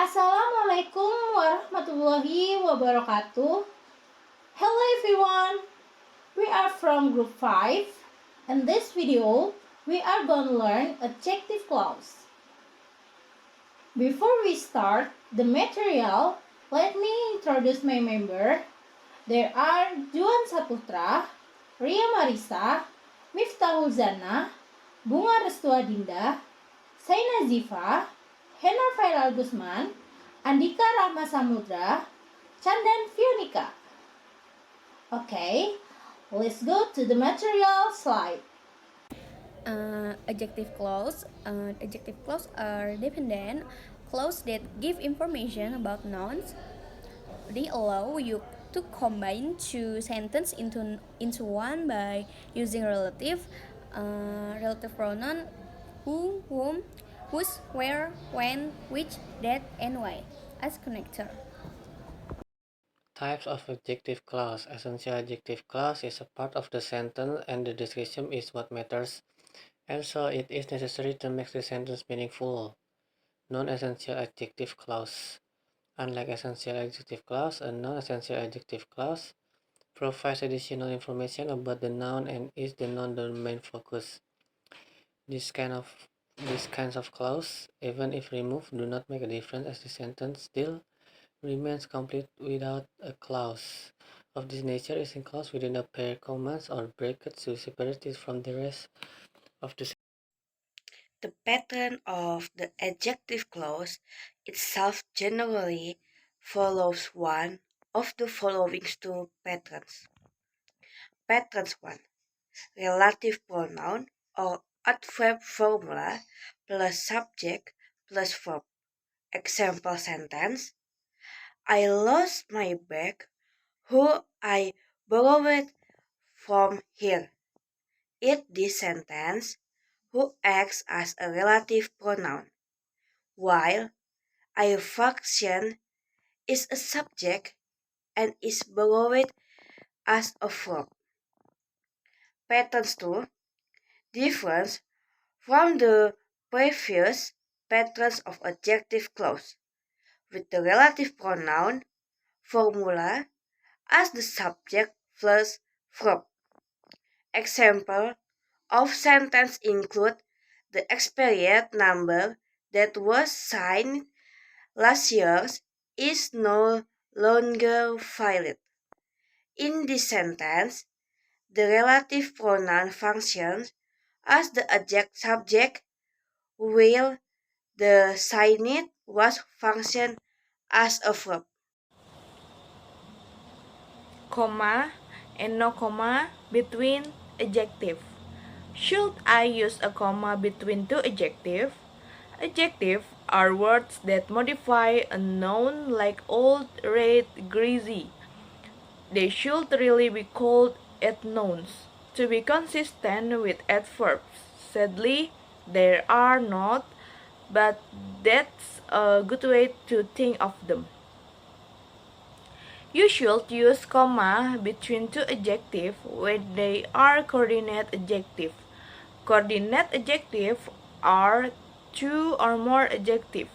Assalamualaikum warahmatullahi wabarakatuh. Hello everyone, we are from group 5. In this video, we are going to learn adjective clause. Before we start the material, let me introduce my member. There are Juan Syahputra, Ria Marisa, Mifta Zannah, Bunga Restu Adinda, Shayna Zyva, Henna Vayel Gusman, Andhika Rama Samudra, Candan vionika. Okay, let's go to the material slide. Adjective clause. Adjective clause are dependent clause that give information about nouns. They allow you to combine two sentences into one by using relative pronoun who, whom, whose, where, when, which, that, and why as connector. Types of adjective clause. Essential adjective clause is a part of the sentence and the description is what matters, and so it is necessary to make the sentence meaningful. Non-essential adjective clause. Unlike essential adjective clause, a non-essential adjective clause provides additional information about the noun and is the non-domain focus. These kinds of clause, even if removed, do not make a difference as the sentence still remains complete without a clause of this nature is enclosed within a pair, commas, or brackets to separate it from the rest of the sentence. The pattern of the adjective clause itself generally follows one of the following two patterns. Patterns 1. Relative pronoun or adverb formula plus subject plus verb. Example sentence: I lost my bag, who I borrowed from here. In this sentence, who acts as a relative pronoun, while I function is a subject and is borrowed as a verb. Patterns 2. Difference from the previous patterns of adjective clause, with the relative pronoun formula as the subject plus verb. Example of sentence include the expired number that was signed last year is no longer valid. In this sentence, the relative pronoun functions as the adjective subject, while the signed was functioned as a verb. Comma and no comma between adjective. Should I use a comma between two adjectives? Adjectives are words that modify a noun like old, red, greasy. They should really be called adnouns to be consistent with adverbs. Sadly, there are not, but that's a good way to think of them. You should use comma between two adjectives when they are coordinate adjectives. Coordinate adjectives are two or more adjectives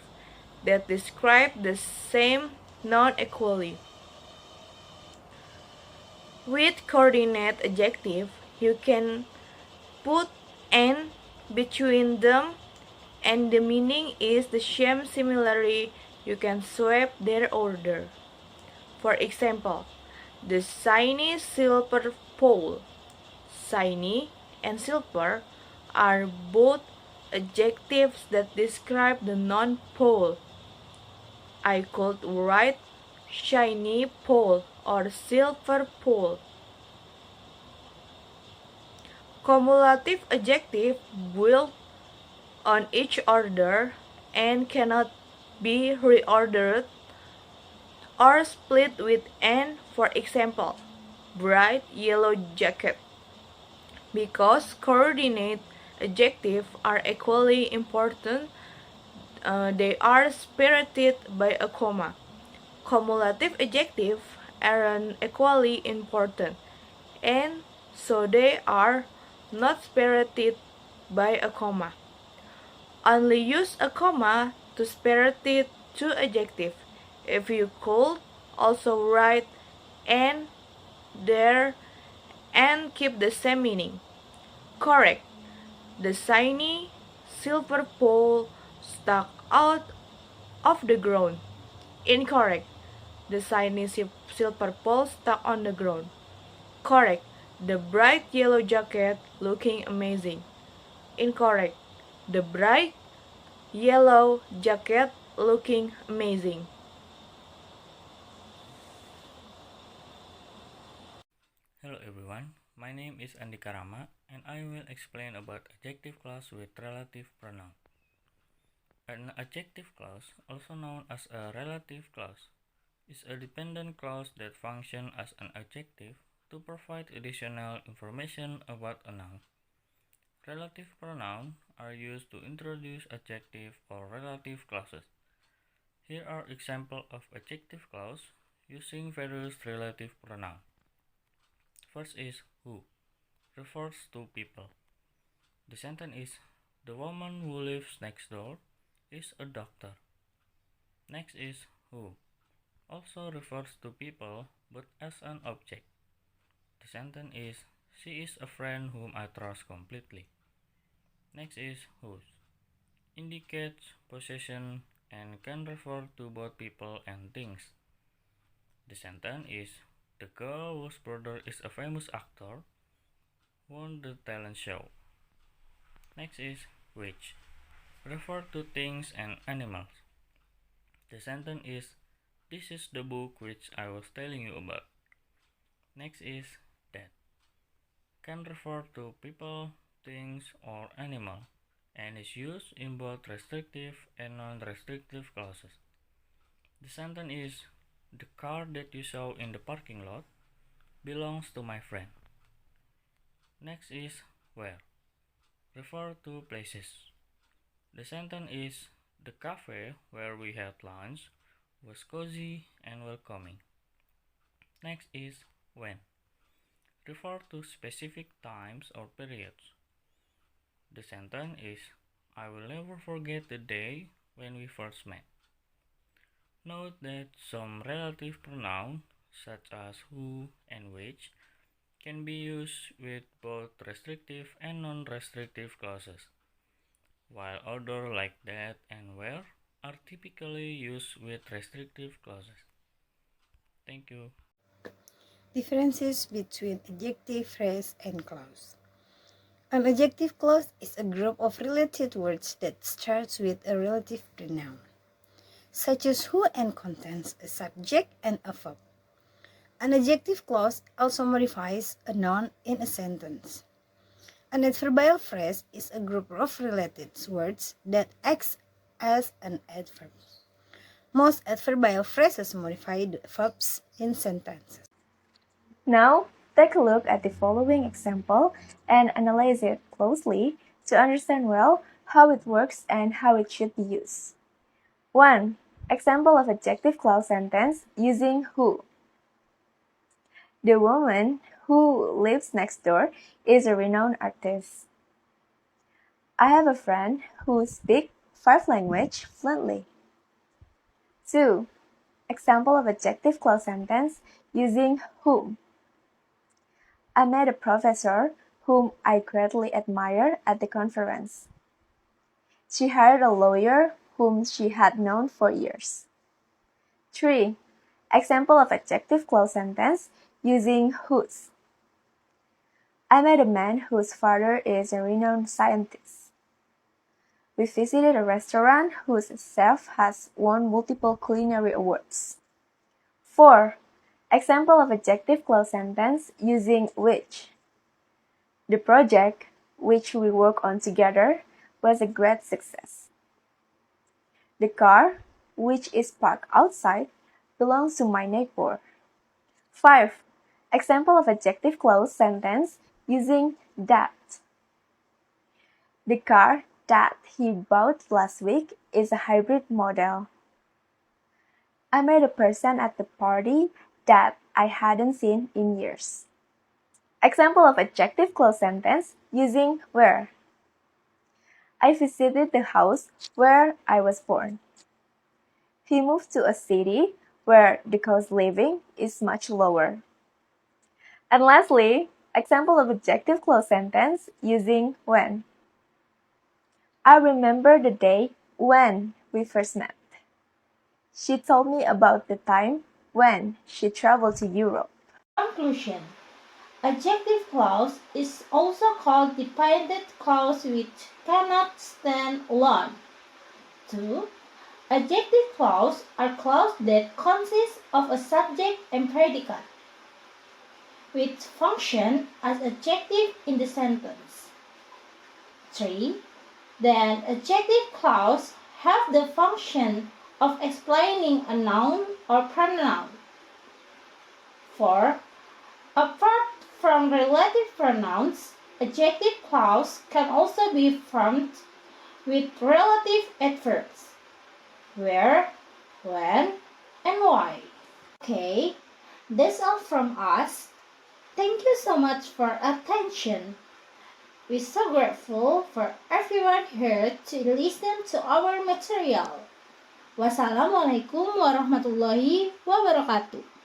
that describe the same noun equally. With coordinate adjective, you can put "and" between them and the meaning is the same. Similarly, you can swap their order. For example, the shiny silver pole. Shiny and silver are both adjectives that describe the noun pole. I could write shiny pole or silver pole. Cumulative adjective build on each order and cannot be reordered or split with "and", for example, bright yellow jacket. Because coordinate adjectives are equally important, they are separated by a comma. Cumulative adjectives aren't equally important, and so they are not separated by a comma. Only use a comma to separate to adjective. If you could, also write and, there, and keep the same meaning. Correct. The shiny silver pole stuck out of the ground. Incorrect. The shiny silver pole stuck on the ground. Correct. The bright yellow jacket looking amazing. Incorrect. The bright yellow jacket looking amazing. Hello everyone, my name is Andhika Rama and I will explain about adjective clause with relative pronoun. An adjective clause, also known as a relative clause, is a dependent clause that functions as an adjective to provide additional information about a noun. Relative pronouns are used to introduce adjective or relative clauses. Here are examples of adjective clause using various relative pronouns. First is who, refers to people. The sentence is, the woman who lives next door is a doctor. Next is who, also refers to people but as an object. The sentence is, she is a friend whom I trust completely. Next is whose, indicates possession and can refer to both people and things. The sentence is, the girl whose brother is a famous actor won the talent show. Next is which, refer to things and animals. The sentence is, this is the book which I was telling you about. Next is that, can refer to people, things, or animal, and is used in both restrictive and non-restrictive clauses. The sentence is, the car that you saw in the parking lot belongs to my friend. Next is where, refer to places. The sentence is, the cafe where we had lunch was cozy and welcoming. Next is when, refer to specific times or periods. The sentence is, I will never forget the day when we first met. Note that some relative pronouns, such as who and which, can be used with both restrictive and non-restrictive clauses, while others like that and where are typically used with restrictive clauses. Thank you. Differences between adjective phrase and clause. An adjective clause is a group of related words that starts with a relative pronoun, such as who, and contains a subject and a verb. An adjective clause also modifies a noun in a sentence. An adverbial phrase is a group of related words that acts as an adverb. Most adverbial phrases modify the verbs in sentences. Now, take a look at the following example and analyze it closely to understand well how it works and how it should be used. 1. Example of adjective clause sentence using who. The woman who lives next door is a renowned artist. I have a friend who speaks 5 languages fluently. 2. Example of adjective clause sentence using whom. I met a professor whom I greatly admire at the conference. She hired a lawyer whom she had known for years. 3. Example of adjective clause sentence using whose. I met a man whose father is a renowned scientist. We visited a restaurant whose chef has won multiple culinary awards. 4. Example of adjective clause sentence using which. The project, which we worked on together, was a great success. The car, which is parked outside, belongs to my neighbor. 5. Example of adjective clause sentence using that. The car that he bought last week is a hybrid model. I met a person at the party that I hadn't seen in years. Example of adjective clause sentence using where. I visited the house where I was born. He moved to a city where the cost of living is much lower. And lastly, example of adjective clause sentence using when. I remember the day when we first met. She told me about the time when she traveled to Europe. Conclusion. Adjective clause is also called dependent clause which cannot stand alone. 2. Adjective clause are clauses that consist of a subject and predicate, which function as adjective in the sentence. 3. Then adjective clause have the function of explaining a noun or pronoun. 4. Apart from relative pronouns, adjective clause can also be formed with relative adverbs where, when, and why. Okay, that's all from us. Thank you so much for attention. We're so grateful for everyone here to listen to our material. Wassalamualaikum warahmatullahi wabarakatuh.